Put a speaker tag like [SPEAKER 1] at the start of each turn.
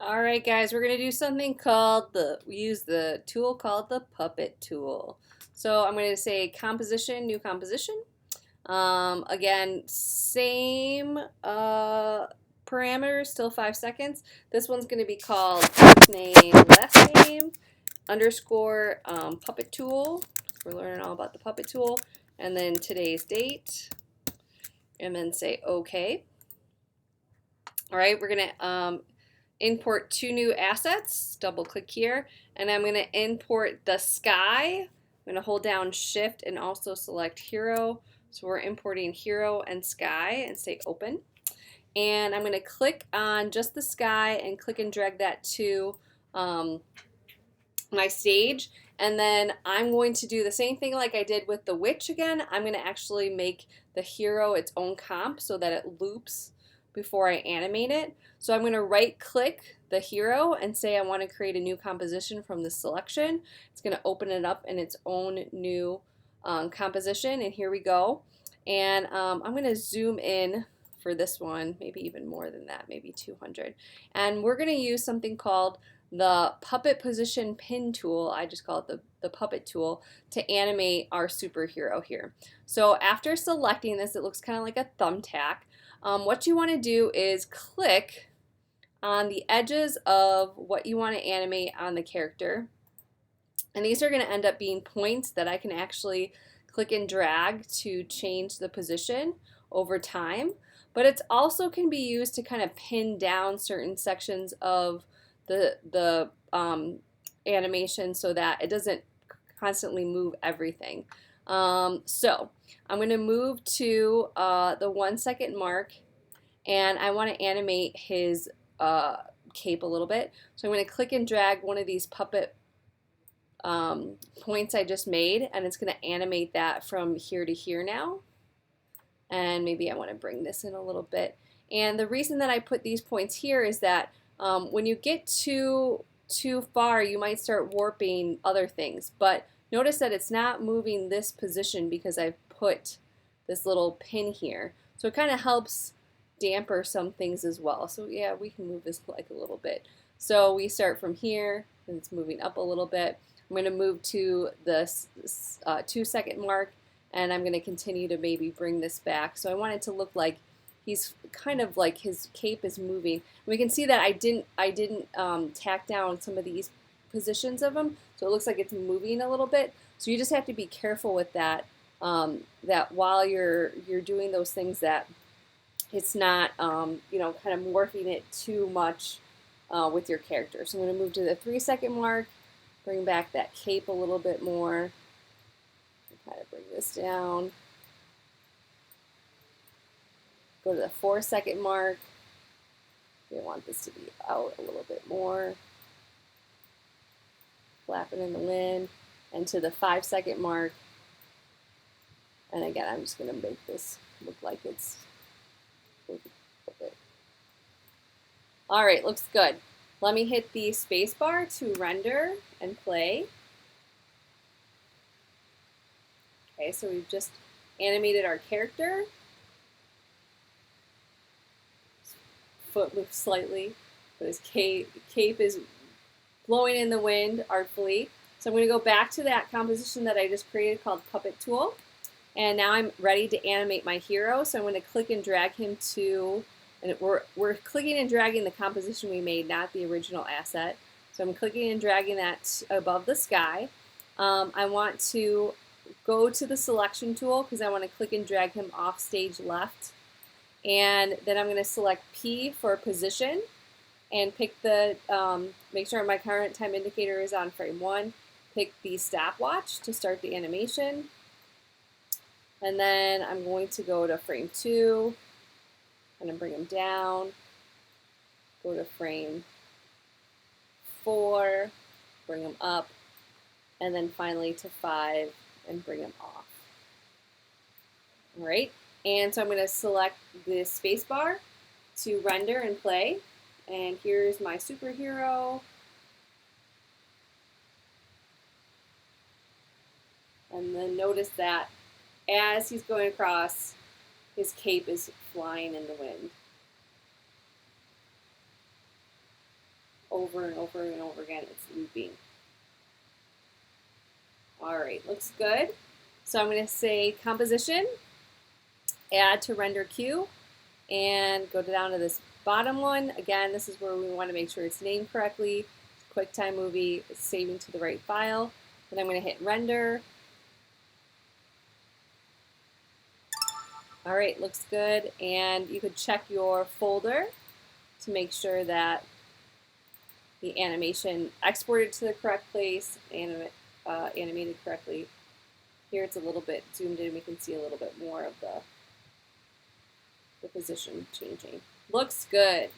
[SPEAKER 1] All right, guys, we're gonna do something called we use the tool called the puppet tool. So I'm gonna say composition, new composition. Again, same parameters, still 5 seconds. This one's gonna be called first name, last name, underscore puppet tool. We're learning all about the puppet tool. And then today's date, and then say okay. All right, we're gonna import two new assets. Double click here, and I'm gonna import the sky. I'm gonna hold down Shift and also select Hero. So we're importing Hero and Sky and say Open. And I'm gonna click on just the sky and click and drag that to my stage. And then I'm going to do the same thing like I did with the witch again. I'm going to actually make the hero its own comp so that it loops before I animate it. So I'm going to right click the hero and say I want to create a new composition from the selection. It's going to open it up in its own new composition, and here we go. And I'm going to zoom in for this one, maybe even more than that, maybe 200. And we're going to use something called the puppet position pin tool, I just call it the puppet tool, to animate our superhero here. So after selecting this, it looks kind of like a thumbtack. What you want to do is click on the edges of what you want to animate on the character. And these are going to end up being points that I can actually click and drag to change the position over time. But it also can be used to kind of pin down certain sections of the animation so that it doesn't constantly move everything. So I'm going to move to the 1 second mark, and I want to animate his cape a little bit. So I'm going to click and drag one of these puppet points I just made, and it's going to animate that from here to here now. And maybe I want to bring this in a little bit. And the reason that I put these points here is that when you get too far, you might start warping other things. But notice that it's not moving this position because I've put this little pin here. So it kind of helps damper some things as well. So yeah, we can move this like a little bit. So we start from here, and it's moving up a little bit. I'm going to move to the 2 second mark, and I'm going to continue to maybe bring this back. So I want it to look like he's kind of like his cape is moving. And we can see that I didn't tack down some of these positions of him, so it looks like it's moving a little bit. So you just have to be careful with that. That while you're doing those things, that it's not you know, kind of morphing it too much with your character. So I'm going to move to the 3 second mark, bring back that cape a little bit more. Kind of bring this down. Go to the 4 second mark. We want this to be out a little bit more. Flapping in the wind. And to the 5 second mark. And again, I'm just going to make this look like it's all right, looks good. Let me hit the spacebar to render and play. Okay, so we've just animated our character. His foot moves slightly, but his cape is blowing in the wind artfully. So I'm going to go back to that composition that I just created called Puppet Tool. And now I'm ready to animate my hero. So I'm going to click and drag him to, and we're clicking and dragging the composition we made, not the original asset. So I'm clicking and dragging that above the sky. I want to go to the selection tool because I want to click and drag him off stage left. And then I'm going to select P for position and pick the, make sure my current time indicator is on frame 1. Pick the stopwatch to start the animation. And then I'm going to go to frame 2, I'm going to bring him down, go to frame 4, bring him up, and then finally to 5 and bring him off. All right, and so I'm going to select the spacebar to render and play. And here's my superhero. And then notice that as he's going across, his cape is flying in the wind. over and over and over again. It's looping. All right, looks good. So I'm going to say composition, add to render queue, and go down to this bottom one. Again, this is where we want to make sure it's named correctly. QuickTime Movie is saving to the right file. Then I'm going to hit render. All right, looks good. And you could check your folder to make sure that the animation exported to the correct place, animated correctly. Here it's a little bit zoomed in. We can see a little bit more of the position changing. Looks good.